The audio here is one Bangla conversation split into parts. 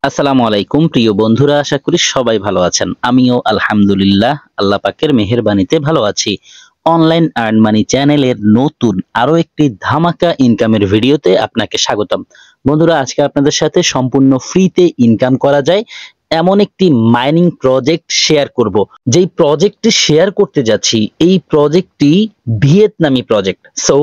আসসালামু আলাইকুম প্রিয় বন্ধুরা, আশা করি সবাই ভালো আছেন। আমিও আলহামদুলিল্লাহ আল্লাহ পাকের মেহেরবানিতে ভালো আছি। অনলাইন আর্ন মানি চ্যানেলের নতুন আরো একটি ধামাকা ইনকামের ভিডিওতে আপনাকে স্বাগতম। বন্ধুরা, আজকে আপনাদের সাথে সম্পূর্ণ ফ্রিতে ইনকাম করা যায় এমন একটি মাইনিং প্রজেক্ট শেয়ার করব। যেই প্রজেক্টটি শেয়ার করতে যাচ্ছি এই প্রজেক্টটি ভিয়েতনামি প্রজেক্ট। সো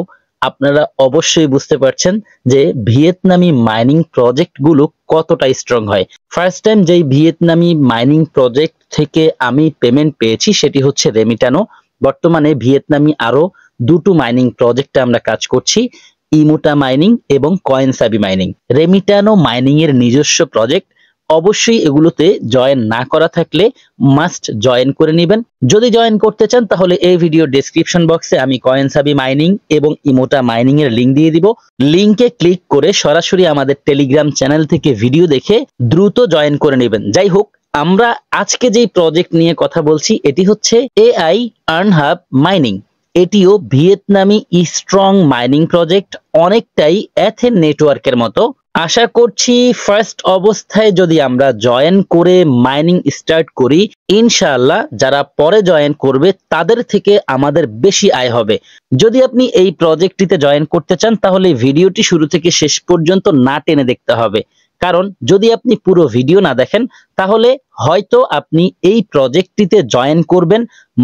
আপনারা অবশ্যই বুঝতে পারছেন যে ভিয়েতনামি মাইনিং প্রজেক্ট গুলো কতটা স্ট্রং হয়। ফার্স্ট টাইম যেই ভিয়েতনামি মাইনিং প্রজেক্ট থেকে আমি পেমেন্ট পেয়েছি সেটি হচ্ছে রেমিটানো। বর্তমানে ভিয়েতনামি আরো দুটো মাইনিং প্রজেক্টে আমরা কাজ করছি, ইমোটা মাইনিং এবং কয়েনসাবি মাইনিং। রেমিটানো মাইনিং এর নিজস্ব প্রজেক্ট, অবশ্যই এগুলোতে জয়েন না করা থাকলে মাস্ট জয়েন করে নেবেন। যদি জয়েন করতে চান তাহলে এই ভিডিও ডেসক্রিপশন বক্সে আমি কয়েনসাবি মাইনিং এবং ইমোটা মাইনিং এর লিংক দিয়ে দিব। লিংকে ক্লিক করে সরাসরি আমাদের টেলিগ্রাম চ্যানেল থেকে ভিডিও দেখে দ্রুত জয়েন করে নেবেন। যাই হোক, আমরা আজকে যেই প্রজেক্ট নিয়ে কথা বলছি এটি হচ্ছে এআই আর্ন হাব মাইনিং। এটিও ভিয়েতনামি স্ট্রং মাইনিং প্রজেক্ট, অনেকটাই এথেন নেটওয়ার্কের মতো। আশা করছি ফার্স্ট অবস্থায় যদি আমরা জয়েন করে মাইনিং স্টার্ট করি, ইনশাআল্লাহ যারা পরে জয়েন করবে তাদের থেকে আমাদের বেশি আয় হবে। যদি আপনি এই প্রজেক্টটিতে জয়েন করতে চান তাহলে ভিডিওটি শুরু থেকে শেষ পর্যন্ত না টেনে দেখতে হবে, কারণ যদি আপনি পুরো ভিডিও না দেখেন তাহলে হয়তো আপনি এই প্রজেক্টটিতে জয়েন করবেন,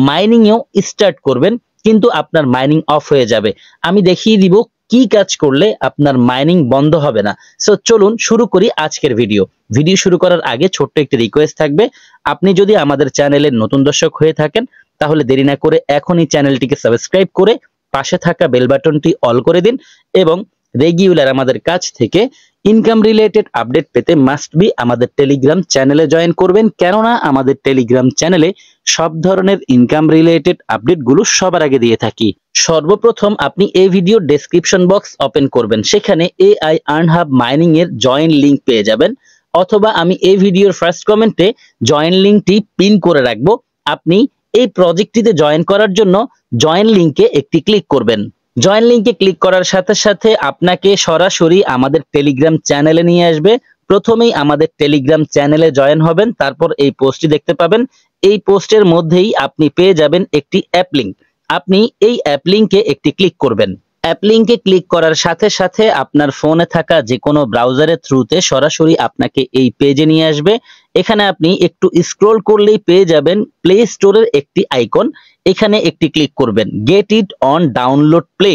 মাইনিংও স্টার্ট করবেন, কিন্তু আপনার মাইনিং অফ হয়ে যাবে। আমি দেখিয়ে দিব কি কাজ করলে আপনার মাইনিং বন্ধ হবে না। সো চলুন শুরু করি আজকের ভিডিও। ভিডিও শুরু করার আগে ছোট্ট একটি রিকোয়েস্ট থাকবে, আপনি যদি আমাদের চ্যানেলের নতুন দর্শক হয়ে থাকেন তাহলে দেরি না করে এখনই চ্যানেলটিকে সাবস্ক্রাইব করে পাশে থাকা বেল বাটনটি অল করে দিন এবং রেগুলার আমাদের কাছ থেকে ইনকাম রিলেটেড আপডেট পেতে মাস্ট বি আমাদের টেলিগ্রাম চ্যানেলে জয়েন করবেন, কেননা আমাদের টেলিগ্রাম চ্যানেলে সব ধরনের ইনকাম রিলেটেড আপডেটগুলো সবার আগে দিয়ে থাকি। সর্বপ্রথম আপনি এই ভিডিও ডেসক্রিপশন বক্স ওপেন করবেন, সেখানে এআই আর্ন হাব মাইনিং এর জয়েন লিংক পেয়ে যাবেন, অথবা আমি এই ভিডিওর ফার্স্ট কমেন্টে জয়েন লিংকটি পিন করে রাখবো। আপনি এই প্রজেক্টটিতে জয়েন করার জন্য জয়েন লিংকে একটি ক্লিক করবেন। জয়েন লিংকে ক্লিক করার সাথে সাথে আপনাকে সরাসরি আমাদের টেলিগ্রাম চ্যানেলে নিয়ে আসবে। প্রথমেই আমাদের টেলিগ্রাম চ্যানেলে জয়েন হবেন, তারপর এই পোস্টটি দেখতে পাবেন। এই পোস্টের মধ্যেই আপনি পেয়ে যাবেন একটি অ্যাপ লিংক। আপনি এই অ্যাপ লিংকে একটি ক্লিক করবেন। অ্যাপ লিংকে ক্লিক করার সাথে সাথে আপনার ফোনে থাকা যে কোনো ব্রাউজারের থ্রুতে সরাসরি আপনাকে এই পেজে নিয়ে আসবে। এখানে আপনি একটু স্ক্রল করলেই পেয়ে যাবেন প্লে স্টোরের একটি আইকন। এখানে একটি ক্লিক করবেন, get it on download play.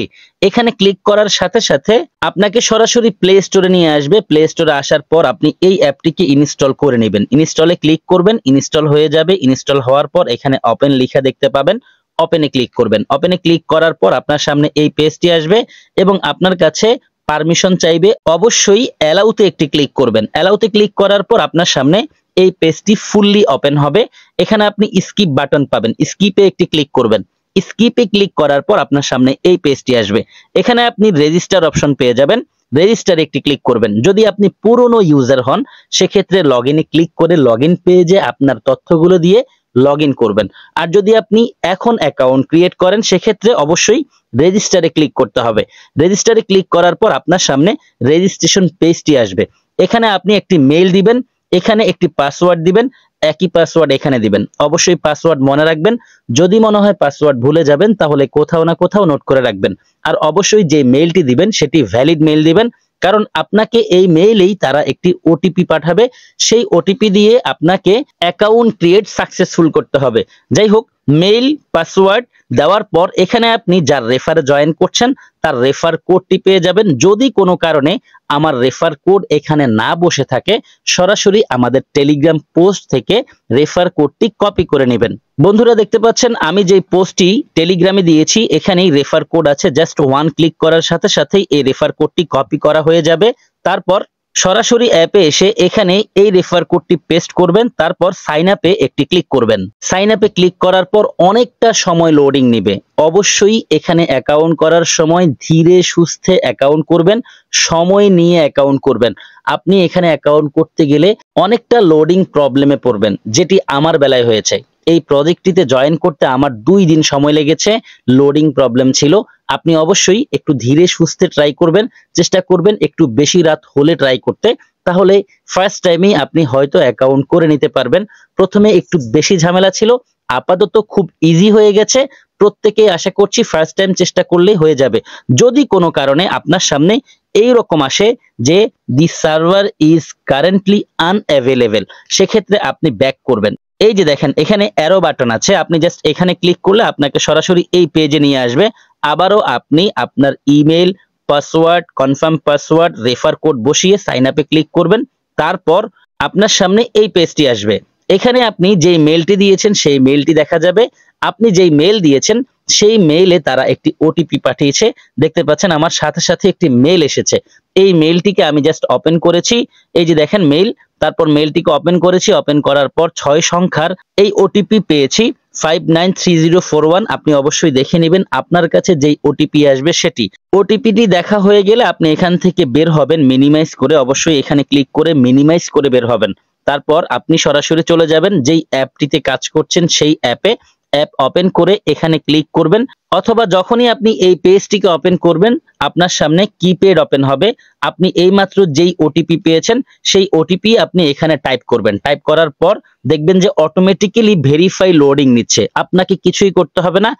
এখানে ক্লিক করার সাথে সাথে আপনাকে সরাসরি প্লে স্টোরে নিয়ে আসবে। প্লে স্টোরে আসার পর আপনি এই অ্যাপটিকে ইনস্টল করে নেবেন। ইনস্টলে ক্লিক করবেন, ইনস্টল হয়ে যাবে। ইনস্টল হওয়ার পর এখানে ওপেন লেখা দেখতে পাবেন, ওপেনে ক্লিক করবেন। ওপেনে ক্লিক করার পর আপনার সামনে এই পেজটি আসবে এবং আপনার কাছে পারমিশন চাইবে। অবশ্যই অ্যালাউতে একটি ক্লিক করবেন। অ্যালাউতে ক্লিক করার পর আপনার সামনে এই পেজটি ফুললি ওপেন হবে। এখানে আপনি স্কিপ বাটন পাবেন, স্কিপে একটি ক্লিক করবেন। স্কিপে ক্লিক করার পর আপনার সামনে এই পেজটি আসবে। এখানে আপনি রেজিস্টার অপশন পেয়ে যাবেন, রেজিস্টারে একটি ক্লিক করবেন। যদি আপনি পুরনো ইউজার হন সেক্ষেত্রে লগ ইনে ক্লিক করে লগ ইন পেজে আপনার তথ্যগুলো দিয়ে লগ ইন করবেন। আর যদি আপনি এখন অ্যাকাউন্ট ক্রিয়েট করেন সেক্ষেত্রে অবশ্যই রেজিস্টারে ক্লিক করতে হবে। রেজিস্টারে ক্লিক করার পর আপনার সামনে রেজিস্ট্রেশন পেজটি আসবে। এখানে আপনি একটি মেইল দিবেন, এখানে একটি পাসওয়ার্ড দিবেন, একই পাসওয়ার্ড এখানে দিবেন। অবশ্যই পাসওয়ার্ড মনে রাখবেন, যদি মনে হয় পাসওয়ার্ড ভুলে যাবেন তাহলে কোথাও না কোথাও নোট করে রাখবেন। আর অবশ্যই যে মেইলটি দিবেন সেটি ভ্যালিড মেইল দিবেন, কারণ আপনাকে এই মেইলেই তারা একটি ওটিপি পাঠাবে। সেই ওটিপি দিয়ে আপনাকে অ্যাকাউন্ট ক্রিয়েট সাকসেসফুল করতে হবে। যাই হোক, মেইল পাসওয়ার্ড দেওয়ার পর এখানে আপনি যার রেফারে জয়েন করছেন তার রেফার কোডটি পেয়ে যাবেন। যদি কোনো কারণে আমার রেফার কোড এখানে না বসে থাকে সরাসরি আমাদের টেলিগ্রাম পোস্ট থেকে রেফার কোডটি কপি করে নেবেন। বন্ধুরা দেখতে পাচ্ছেন আমি যে পোস্টটি টেলিগ্রামে দিয়েছি এখানেই রেফার কোড আছে। জাস্ট ওয়ান ক্লিক করার সাথে সাথেই এই রেফার কোডটি কপি করা হয়ে যাবে। তারপর সরাসরি অ্যাপে এসে এখানে এই রেফার কোডটি পেস্ট করবেন, তারপর সাইন আপে একটি ক্লিক করবেন। সাইন আপে ক্লিক করার পর অনেকটা সময় লোডিং নেবে। অবশ্যই এখানে অ্যাকাউন্ট করার সময় ধীরে সুস্থে অ্যাকাউন্ট করবেন, সময় নিয়ে অ্যাকাউন্ট করবেন। আপনি এখানে অ্যাকাউন্ট করতে গেলে অনেকটা লোডিং প্রবলেমে পড়বেন, যেটি আমার বেলায় হয়েছে। এই প্রজেক্টটিতে জয়েন করতে আমার 2 দিন সময় লেগেছে, লোডিং প্রবলেম ছিল। আপনি অবশ্যই একটু ধীরে সুস্থে ট্রাই করবেন, চেষ্টা করবেন একটু বেশি রাত হলে ট্রাই করতে, তাহলে ফার্স্ট টাইমেই আপনি হয়তো অ্যাকাউন্ট করে নিতে পারবেন। প্রথমে একটু বেশি ঝামেলা ছিল, আপাতত খুব ইজি হয়ে গেছে। প্রত্যেকেই আশা করছি ফার্স্ট টাইম চেষ্টা করলেই হয়ে যাবে। যদি কোনো কারণে আপনার সামনে এই রকম আসে যে দি সার্ভার ইজ কারেন্টলি আনঅ্যাভেলেবল, সেক্ষেত্রে আপনি ব্যাক করবেন। এই যে দেখেন এখানে অ্যারো বাটন আছে, আপনি জাস্ট এখানে ক্লিক করলে আপনাকে সরাসরি এই পেজে নিয়ে আসবে। আবারও আপনি আপনার email, password, confirm password, refer code বসিয়ে সাইন আপে ক্লিক করবেন। তারপর আপনার সামনে এই পেজটি আসবে। এখানে আপনি যেই মেলটি দিয়েছেন সেই মেলটি দেখা যাবে। আপনি যেই মেল দিয়েছেন সেই মেইলে তারা একটি ওটিপি পাঠিয়েছে। দেখতে পাচ্ছেন আমার সাথে সাথে একটি মেল এসেছে। এই মেলটিকে আমি জাস্ট ওপেন করেছি। এই যে দেখেন মেল, তারপর মেলটিকে ওপেন করেছি। ওপেন করার পর 6 সংখ্যার এই ওটিপি পেয়েছি 593041। আপনি অবশ্যই দেখে নেবেন আপনার কাছে যেই ওটিপি আসবে সেটি। ওটিপিটি দেখা হয়ে গেলে আপনি এখান থেকে বের হবেন মিনিমাইজ করে। অবশ্যই এখানে ক্লিক করে মিনিমাইজ করে বের হবেন। তারপর আপনি সরাসরি চলে যাবেন যেই অ্যাপটিতে কাজ করছেন সেই অ্যাপে। অ্যাপ ওপেন করে এখানে ক্লিক করবেন, অথবা যখনই আপনি এই পেজটিকে ওপেন করবেন আপনার সামনে কিপ্যাড ওপেন হবে। আপনি এইমাত্র যেই ওটিপি পেয়েছেন সেই ওটিপি আপনি এখানে টাইপ করবেন। টাইপ করার পর দেখবেন যে অটোমেটিক্যালি ভেরিফাই লোডিং নিচ্ছে। আপনাকে কিছুই করতে হবে না,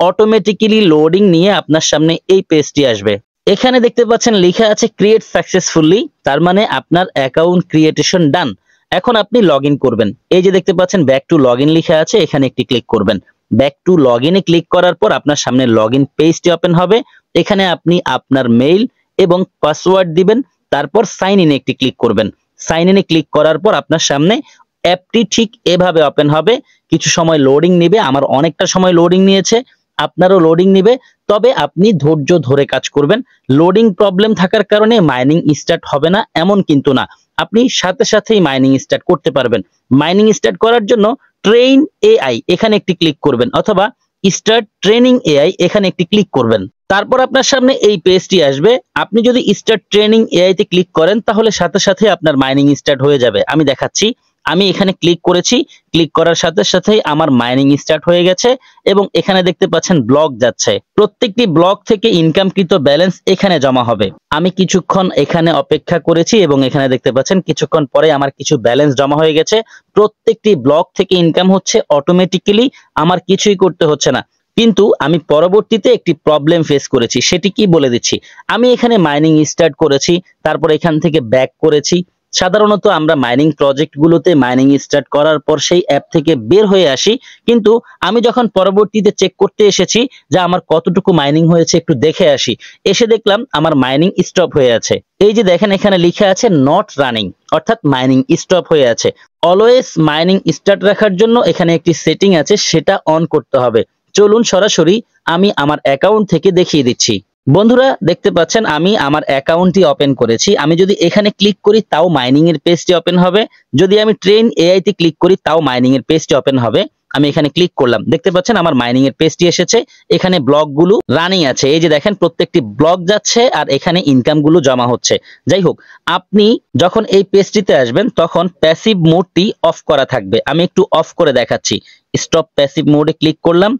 অটোমেটিক্যালি লোডিং নিয়ে আপনার সামনে এই পেজটি আসবে। এখানে দেখতে পাচ্ছেন লেখা আছে ক্রিয়েট সাকসেসফুলি, তার মানে আপনার অ্যাকাউন্ট ক্রিয়েটেশন ডান। এখন আপনি লগইন করবেন। এই যে দেখতে পাচ্ছেন ব্যাক টু লগইন লেখা আছে, এখানে একটি ক্লিক করবেন। ব্যাক টু লগইনে ক্লিক করার পর আপনার সামনে লগইন পেজটি ওপেন হবে। এখানে আপনি আপনার মেইল এবং পাসওয়ার্ড দিবেন। তারপর সাইন ইনে একটি ক্লিক করবেন। সাইন ইনে ক্লিক করার পর আপনার সামনে অ্যাপটি ঠিক এভাবে ওপেন হবে। কিছু সময় লোডিং নেবে, আমার অনেকটা সময় লোডিং নিয়েছে, আপনারও লোডিং নেবে। তবে আপনি ধৈর্য ধরে কাজ করবেন। লোডিং প্রবলেম থাকার কারণে মাইনিং স্টার্ট হবে না এমন কিন্তু না, আপনি সাথে সাথেই মাইনিং স্টার্ট করতে পারবেন। মাইনিং স্টার্ট করার জন্য ট্রেইন এআই এখানে একটি ক্লিক করবেন, অথবা স্টার্ট ট্রেনিং এআই এখানে একটি ক্লিক করবেন। তারপর আপনার সামনে এই পেজটি আসবে। আপনি যদি স্টার্ট ট্রেনিং এআই তে ক্লিক করেন তাহলে সাথে সাথে আপনার মাইনিং স্টার্ট হয়ে যাবে। আমি দেখাচ্ছি। আমি এখানে ক্লিক করেছি, ক্লিক করার সাথে সাথেই আমার মাইনিং স্টার্ট হয়ে গেছে এবং এখানে দেখতে পাচ্ছেন ব্লক যাচ্ছে। প্রত্যেকটি ব্লক থেকে ইনকামকৃত ব্যালেন্স এখানে জমা হবে। আমি কিছুক্ষণ এখানে অপেক্ষা করেছি এবং এখানে দেখতে পাচ্ছেন কিছুক্ষণ পরে আমার কিছু ব্যালেন্স জমা হয়ে গেছে। প্রত্যেকটি ব্লক থেকে ইনকাম হচ্ছে অটোমেটিক্যালি, আমার কিছুই করতে হচ্ছে না। কিন্তু আমি পরবর্তীতে একটি প্রবলেম ফেস করেছি, সেটি কি বলে দিচ্ছি। আমি এখানে মাইনিং স্টার্ট করেছি, তারপর এখান থেকে ব্যাক করেছি। সাধারণত আমরা মাইনিং প্রজেক্টগুলোতে মাইনিং স্টার্ট করার পর সেই অ্যাপ থেকে বের হয়ে আসি, কিন্তু আমি যখন পরবর্তীতে চেক করতে এসেছি যে আমার কতটুকু মাইনিং হয়েছে একটু দেখে আসি, এসে দেখলাম আমার মাইনিং স্টপ হয়ে আছে। এই যে দেখেন এখানে লেখা আছে নট রানিং, অর্থাৎ মাইনিং স্টপ হয়ে আছে। অলওয়েজ মাইনিং স্টার্ট রাখার জন্য এখানে একটি সেটিং আছে, সেটা অন করতে হবে। চলুন সরাসরি আমি আমার অ্যাকাউন্ট থেকে দেখিয়ে দিচ্ছি। বন্ধুরা দেখতে পাচ্ছেন আমি আমার অ্যাকাউন্টটি ওপেন করেছি। আমি যদি এখানে ক্লিক করি তাও মাইনিং এর পেজটি ওপেন হবে। যদি আমি ট্রেন এআই তে ক্লিক করি তাও মাইনিং এর পেজটি ওপেন হবে। আমি এখানে ক্লিক করলাম, দেখতে পাচ্ছেন আমার মাইনিং এর পেজটি এসেছে। এখানে ব্লকগুলো রানিং আছে। এই যে দেখেন প্রত্যেকটি ব্লক যাচ্ছে আর এখানে ইনকামগুলো জমা হচ্ছে। যাই হোক, আপনি যখন এই পেজটিতে আসবেন তখন প্যাসিভ মোডটি অফ করা থাকবে। আমি একটু অফ করে দেখাচ্ছি। স্টপ প্যাসিভ মোডে ক্লিক করলাম,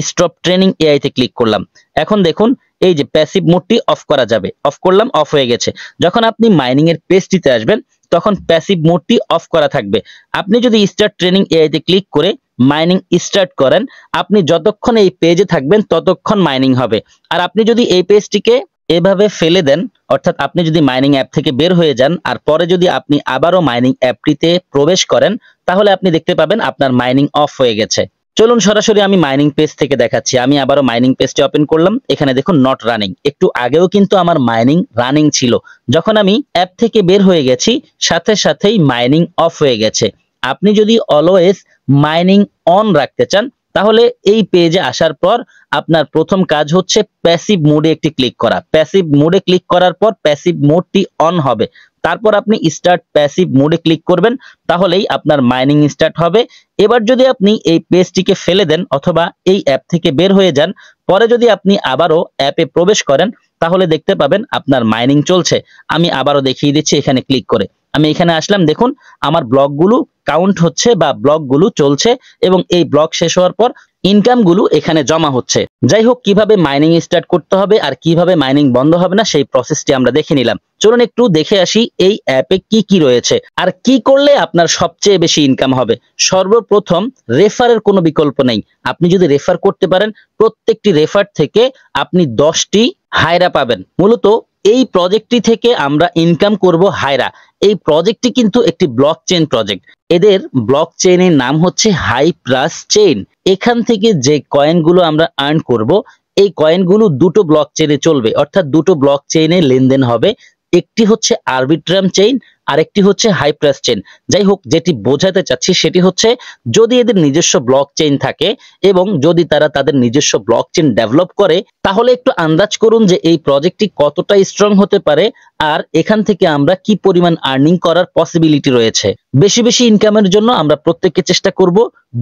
স্টপ ট্রেনিং এআই তে ক্লিক করলাম। এখন দেখুন এই যে প্যাসিভ মোডটি অফ করা যাবে। অফ করলাম, অফ হয়ে গেছে। যখন আপনি মাইনিং এর পেজটিতে আসবেন তখন প্যাসিভ মোডটি অফ করা থাকবে। আপনি যদি স্টার্ট ট্রেনিং এআই তে ক্লিক করে মাইনিং স্টার্ট করেন, আপনি যতক্ষণ এই পেজে থাকবেন ততক্ষণ মাইনিং হবে। আর আপনি যদি এই পেজটিকে এভাবে ফেলে দেন, অর্থাৎ আপনি যদি মাইনিং অ্যাপ থেকে বের হয়ে যান আর পরে যদি আপনি আবারও মাইনিং অ্যাপটিতে প্রবেশ করেন, তাহলে আপনি দেখতে পাবেন আপনার মাইনিং অফ হয়ে গেছে। চলুন সরাসরি আমি মাইনিং পেজ থেকে দেখাচ্ছি। আমি আবারও মাইনিং পেজটি ওপেন করলাম। এখানে দেখুন নট রানিং। একটু আগেও কিন্তু আমার মাইনিং রানিং ছিল। যখন আমি অ্যাপ থেকে বের হয়ে গেছি সাথে সাথেই মাইনিং অফ হয়ে গেছে। আপনি যদি অলওয়েজ মাইনিং অন রাখতে চান তাহলে এই পেজে আসার পর আপনার প্রথম কাজ হচ্ছে প্যাসিভ মোডে একটি ক্লিক করা। প্যাসিভ মোডে ক্লিক করার পর প্যাসিভ মোডটি অন হবে। তারপর আপনি স্টার্ট প্যাসিভ মোডে ক্লিক করবেন, তাহলেই আপনার মাইনিং স্টার্ট হবে। এবার যদি আপনি এই পেজটিকে ফেলে দেন অথবা এই অ্যাপ থেকে বের হয়ে যান, পরে যদি আপনি আবারও অ্যাপে প্রবেশ করেন তাহলে দেখতে পাবেন আপনার মাইনিং চলছে। আমি আবারও দেখিয়ে দিচ্ছি এখানে ক্লিক করে। আমি এখানে আসলাম, দেখুন আমার ব্লকগুলো কাউন্ট হচ্ছে বা ব্লকগুলো চলছে এবং এই ব্লক শেষ হওয়ার পর ইনকামগুলো এখানে জমা হচ্ছে। যাই হোক, কিভাবে মাইনিং স্টার্ট করতে হবে আর কিভাবে মাইনিং বন্ধ হবে না সেই প্রসেসটি আমরা দেখে নিলাম। চলুন একটু দেখে আসি এই অ্যাপে কি কি রয়েছে আর কি করলে আপনার সবচেয়ে বেশি ইনকাম হবে। সর্বপ্রথম, রেফারের কোনো বিকল্প নেই। আপনি যদি রেফার করতে পারেন, প্রত্যেকটি রেফার থেকে আপনি 10টি হায়রা পাবেন। মূলত এই প্রজেক্টটি থেকে আমরা ইনকাম করব হায়রা। এই প্রজেক্টটি কিন্তু একটি ব্লক চেইন প্রজেক্ট। এদের ব্লক চেইনের নাম হচ্ছে হাইপ্রাস চেইন। এখান থেকে যে কয়েনগুলো আমরা আর্ন করব, এই কয়েনগুলো দুটো ব্লক চেইনে চলবে, অর্থাৎ দুটো ব্লক চেইনে লেনদেন হবে। একটি হচ্ছে আরবিট্রাম চেইন, আরেকটি হচ্ছে হাইপ্রাস চেইন। যাই হোক, যেটি বোঝাতে চাচ্ছি সেটি হচ্ছে, যদি এদের নিজস্ব ব্লক চেইন থাকে এবং যদি তারা তাদের নিজস্ব ব্লক চেইন ডেভেলপ করে, তাহলে একটু আন্দাজ করুন যে এই প্রজেক্টটি কতটা স্ট্রং হতে পারে আর এখান থেকে আমরা কি পরিমাণ আর্নিং করার পসিবিলিটি রয়েছে। বেশি বেশি ইনকামের জন্য আমরা প্রত্যেককে চেষ্টা করব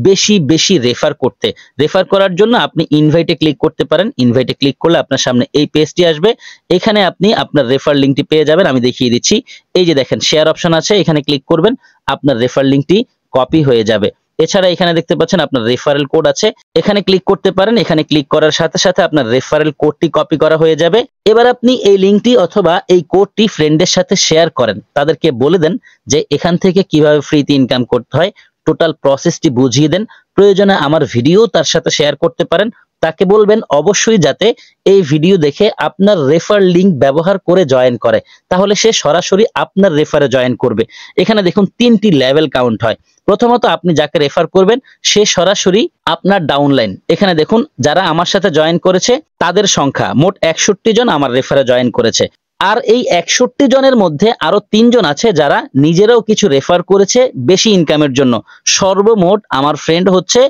বেশি বেশি রেফার করতে। রেফার করার জন্য আপনি ইনভাইটে ক্লিক করতে পারেন। ইনভাইটে ক্লিক করলে আপনার সামনে এই পেজটি আসবে। এখানে আপনি আপনার রেফার লিঙ্কটি পেয়ে যাবেন। আমি দেখিয়ে দিচ্ছি। এই যে দেখেন, শেয়ার অপশন আছে, এখানে ক্লিক করবেন, আপনার রেফার লিঙ্কটি কপি হয়ে যাবে। এছাড়া এখানে দেখতে পাচ্ছেন আপনার রেফারেল কোড আছে, এখানে ক্লিক করতে পারেন। এখানে ক্লিক করার সাথে সাথে আপনার রেফারেল কোডটি কপি করা হয়ে যাবে। এবার আপনি এই লিঙ্কটি অথবা এই কোডটি ফ্রেন্ডের সাথে শেয়ার করেন, তাদেরকে বলে দেন যে এখান থেকে কিভাবে ফ্রিতে ইনকাম করতে হয়, টোটাল প্রসেসটি বুঝিয়ে দেন। প্রয়োজনে আমার ভিডিও তার সাথে শেয়ার করতে পারেন। তাকে বলবেন অবশ্যই যাতে এই ভিডিও দেখে আপনার রেফার লিঙ্ক ব্যবহার করে জয়েন করে, তাহলে সে সরাসরি আপনার রেফারে জয়েন করবে। এখানে দেখুন 3টি লেভেল কাউন্ট হয়। প্রথমত, আপনি যাকে রেফার করবেন সে সরাসরি আপনার ডাউনলাইন। এখানে দেখুন, যারা আমার সাথে জয়েন করেছে তাদের সংখ্যা মোট 61 জন আমার রেফারে জয়েন করেছে। আর এই 61 জনের মধ্যে আরো 3 জন আছে যারা নিজেরাও কিছু রেফার করেছে বেশি ইনকামের জন্য। সর্বমোট আমার ফ্রেন্ড হচ্ছে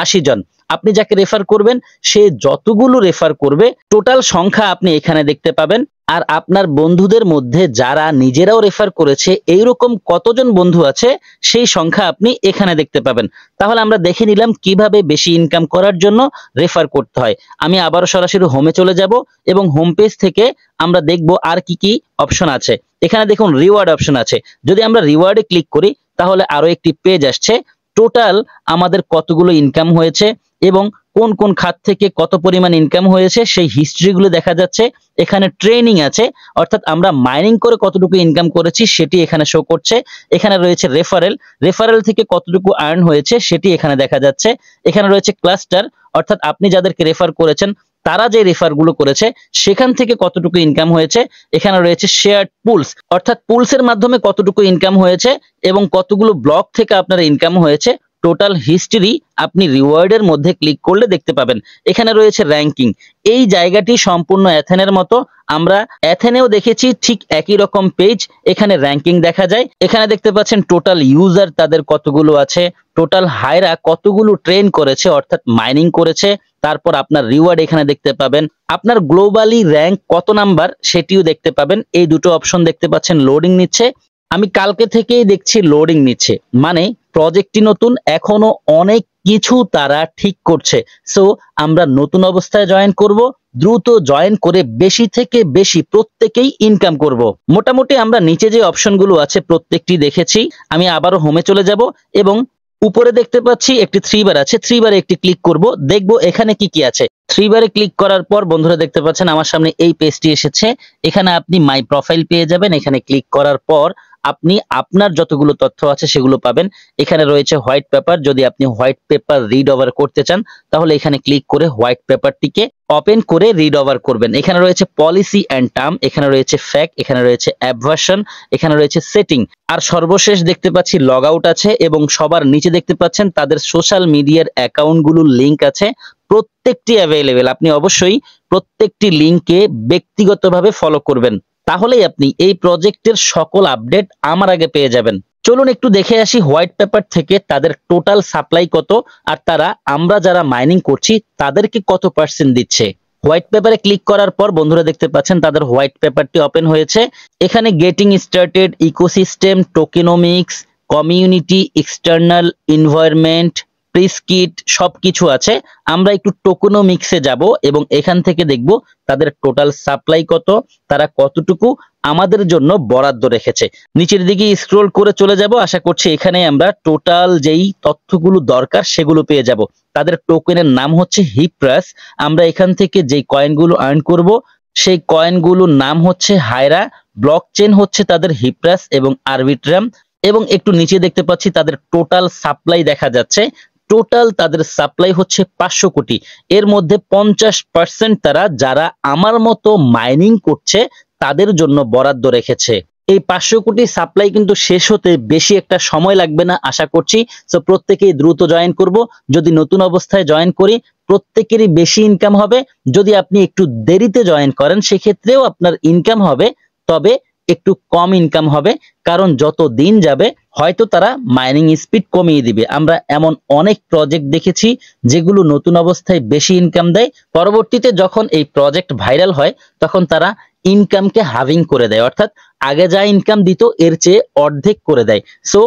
80 জন। আপনি যাকে রেফার করবেন সে যতগুলো রেফার করবে টোটাল সংখ্যা আপনি এখানে দেখতে পাবেন। আর আপনার বন্ধুদের মধ্যে যারা নিজেরাও রেফার করেছে এইরকম কতজন বন্ধু আছে সেই সংখ্যা আপনি এখানে দেখতে পাবেন। তাহলে আমরা দেখে নিলাম কিভাবে বেশি ইনকাম করার জন্য রেফার করতে হয়। আমি আবারও সরাসরি হোমে চলে যাব এবং হোম পেজ থেকে আমরা দেখব আর কি কি অপশন আছে। এখানে দেখুন রিওয়ার্ড অপশন আছে। যদি আমরা রিওয়ার্ডে ক্লিক করি তাহলে আরো একটি পেজ আসছে। টোটাল আমাদের কতগুলো ইনকাম হয়েছে এবং কোন কোন খাত থেকে কত পরিমাণ ইনকাম হয়েছে সেই হিস্ট্রিগুলো দেখা যাচ্ছে। এখানে ট্রেনিং আছে, অর্থাৎ আমরা মাইনিং করে কতটুকু ইনকাম করেছি সেটি এখানে শো করছে। এখানে রয়েছে রেফারেল, রেফারেল থেকে কতটুকু আর্ন হয়েছে সেটি এখানে দেখা যাচ্ছে। এখানে রয়েছে ক্লাস্টার, অর্থাৎ আপনি যাদেরকে রেফার করেছেন তারা যে রেফার গুলো করেছে সেখান থেকে কতটুকু ইনকাম হয়েছে। এখানে রয়েছে শেয়ার পুলস, অর্থাৎ পুলসের মাধ্যমে কতটুকু ইনকাম হয়েছে এবং কতগুলো ব্লক থেকে আপনার ইনকাম হয়েছে। টোটাল হিস্ট্রি আপনি রিওয়ার্ডের মধ্যে ক্লিক করলে দেখতে পাবেন। এখানে রয়েছে র্যাঙ্কিং। এই জায়গাটি সম্পূর্ণ অ্যাথেনের মতো। আমরা অ্যাথেনেও দেখেছি ঠিক একই রকম পেজ। এখানে র্যাঙ্কিং দেখা যায়। এখানে দেখতে পাচ্ছেন টোটাল ইউজার তাদের কতগুলো আছে, টোটাল হায়রা কতগুলো ট্রেন করেছে অর্থাৎ মাইনিং করেছে। তারপর আপনার রিওয়ার্ড এখানে দেখতে পাবেন। আপনার গ্লোবালি র্যাঙ্ক কত নাম্বার সেটিও দেখতে পাবেন। এই দুটো অপশন দেখতে পাচ্ছেন লোডিং নিচ্ছে। আমি কালকে থেকেই দেখছি লোডিং নিচ্ছে, মানে প্রজেক্টটি নতুন, এখনো অনেক কিছু তারা ঠিক করছে। সো আমরা নতুন অবস্থায় জয়েন করব, দ্রুত জয়েন করে বেশি থেকে বেশি প্রত্যেকেই ইনকাম করব। মোটামুটি আমরা নিচে যে অপশনগুলো আছে প্রত্যেকটি দেখেছি। আমি আবারও হোমে চলে যাব এবং উপরে দেখতে পাচ্ছি একটি 3 বার আছে। 3 বারে একটি ক্লিক করব, দেখব এখানে কি কি আছে। 3 বারে ক্লিক করার পর বন্ধুরা দেখতে পাচ্ছেন আমার সামনে এই পেজটি এসেছে। এখানে আপনি মাই প্রোফাইল পেয়ে যাবেন। এখানে ক্লিক করার পর আপনি আপনার যতগুলো তথ্য আছে সেগুলো পাবেন। এখানে রয়েছে হোয়াইট পেপার। যদি আপনি হোয়াইট পেপার রিড ওভার করতে চান তাহলে এখানে ক্লিক করে হোয়াইট পেপারটিকে ওপেন করে রিড ওভার করবেন। এখানে রয়েছে পলিসি অ্যান্ড টার্ম, এখানে রয়েছে ফ্যাক্ট, এখানে রয়েছে অ্যাবভার্সন, এখানে রয়েছে সেটিং, আর সর্বশেষ দেখতে পাচ্ছি লগ আউট আছে এবং সবার নিচে দেখতে পাচ্ছেন তাদের সোশ্যাল মিডিয়ার অ্যাকাউন্টগুলোর লিংক আছে। প্রত্যেকটি অ্যাভেলেবেল। আপনি অবশ্যই প্রত্যেকটি লিংকে ব্যক্তিগতভাবে ফলো করবেন, তাহলেই আপনি এই প্রজেক্টের সকল আপডেট আমার আগে পেয়ে যাবেন। চলুন একটু দেখে আসি হোয়াইট পেপার থেকে তাদের টোটাল সাপ্লাই কত আর তারা আমরা যারা মাইনিং করছি তাদেরকে কত পার্সেন্ট দিচ্ছে। হোয়াইট পেপারে ক্লিক করার পর বন্ধুরা দেখতে পাচ্ছেন তাদের হোয়াইট পেপারটি ওপেন হয়েছে। এখানে getting started, ecosystem, tokenomics, community, external environment, প্রিস্কিট সবকিছু আছে। আমরা একটু টোকোনমিক্সে যাব এবং এখান থেকে দেখব তাদের টোটাল সাপ্লাই কত, তারা কতটুকু আমাদের জন্য বরাদ্দ রেখেছে। নিচের দিকে স্ক্রল করে চলে যাব, আশা করছি এখানে আমরা টোটাল যেই তথ্যগুলো দরকার সেগুলো পেয়ে যাব। তাদের টোকেনের নাম হচ্ছে হিপ্রাস। আমরা এখান থেকে যেই কয়েনগুলো আর্ন করব সেই কয়েনগুলোর নাম হচ্ছে হায়রা, ব্লকচেন হচ্ছে তাদের হিপ্রাস এবং আরবিট্রাম। এবং একটু নিচে দেখতে পাচ্ছি তাদের টোটাল সাপ্লাই দেখা যাচ্ছে। টোটাল তাদের সাপ্লাই হচ্ছে 500 কোটি। এর মধ্যে 50% তারা যারা আমার মতো মাইনিং করছে তাদের জন্য বরাদ্দ রেখেছে। এই 500 কোটি সাপ্লাই কিন্তু শেষ হতে বেশি একটা সময় লাগবে না আশা করছি। সো প্রত্যেকেই দ্রুত জয়েন করব। যদি নতুন অবস্থায় জয়েন করি প্রত্যেকেরই বেশি ইনকাম হবে। যদি আপনি একটু দেরিতে জয়েন করেন সেক্ষেত্রেও আপনার ইনকাম হবে, তবে একটু কম ইনকাম হবে, কারণ যত দিন যাবে হয়তো তারা মাইনিং স্পিড কমিয়ে দিবে। আমরা এমন অনেক প্রজেক্ট দেখেছি যেগুলো নতুন অবস্থায় বেশি ইনকাম দেয়, পরবর্তীতে যখন এই প্রজেক্ট ভাইরাল হয় তখন তারা ইনকামকে হাভিং করে দেয়, অর্থাৎ আগে যা ইনকাম দিত এর চেয়ে অর্ধেক করে দেয়। সো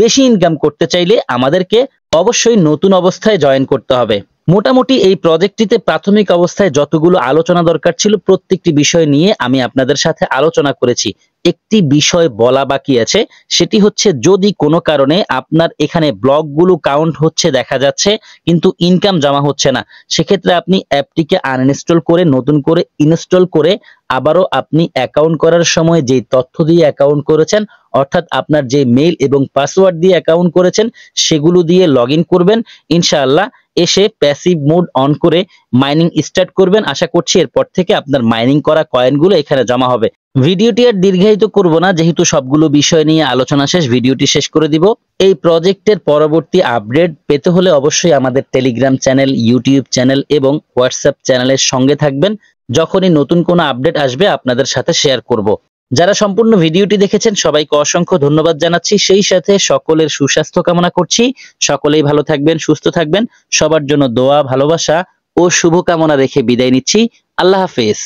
বেশি ইনকাম করতে চাইলে আমাদেরকে অবশ্যই নতুন অবস্থায় জয়েন করতে হবে। মোটামুটি এই প্রজেক্টটিতে প্রাথমিক অবস্থায় যতগুলো আলোচনা দরকার ছিল প্রত্যেকটি বিষয় নিয়ে আমি আপনাদের সাথে আলোচনা করেছি। একটি বিষয় বলা বাকি আছে, সেটি হচ্ছে যদি কোনো কারণে আপনার এখানে ব্লকগুলো কাউন্ট হচ্ছে দেখা যাচ্ছে কিন্তু ইনকাম জমা হচ্ছে না, সেক্ষেত্রে আপনি অ্যাপটিকে আনইনস্টল করে নতুন করে ইনস্টল করে আবারও আপনি অ্যাকাউন্ট করার সময় যে তথ্য দিয়ে অ্যাকাউন্ট করেছেন, অর্থাৎ আপনার যে মেইল এবং পাসওয়ার্ড দিয়ে অ্যাকাউন্ট করেছেন সেগুলো দিয়ে লগ ইন করবেন। ইনশাআল্লাহ এসে প্যাসিভ মোড অন করে মাইনিং স্টার্ট করবেন। আশা করছি এরপর থেকে আপনার মাইনিং করা কয়েনগুলো এখানে জমা হবে। ভিডিওটি আর দীর্ঘায়িত করব না, যেহেতু সবগুলো বিষয় নিয়ে আলোচনা শেষ, ভিডিওটি শেষ করে দিব। এই প্রজেক্টের পরবর্তী আপডেট পেতে হলে অবশ্যই আমাদের টেলিগ্রাম চ্যানেল, ইউটিউব চ্যানেল এবং হোয়াটসঅ্যাপ চ্যানেলের সঙ্গে থাকবেন। যখনই নতুন কোনো আপডেট আসবে আপনাদের সাথে শেয়ার করব। যারা সম্পূর্ণ ভিডিওটি দেখেছেন সবাইকে অসংখ্য ধন্যবাদ জানাচ্ছি, সেই সাথে সকলের সুস্বাস্থ্য কামনা করছি। সকলেই ভালো থাকবেন, সুস্থ থাকবেন। সবার জন্য দোয়া, ভালোবাসা ও শুভকামনা রেখে বিদায় নিচ্ছি। আল্লাহ হাফেজ।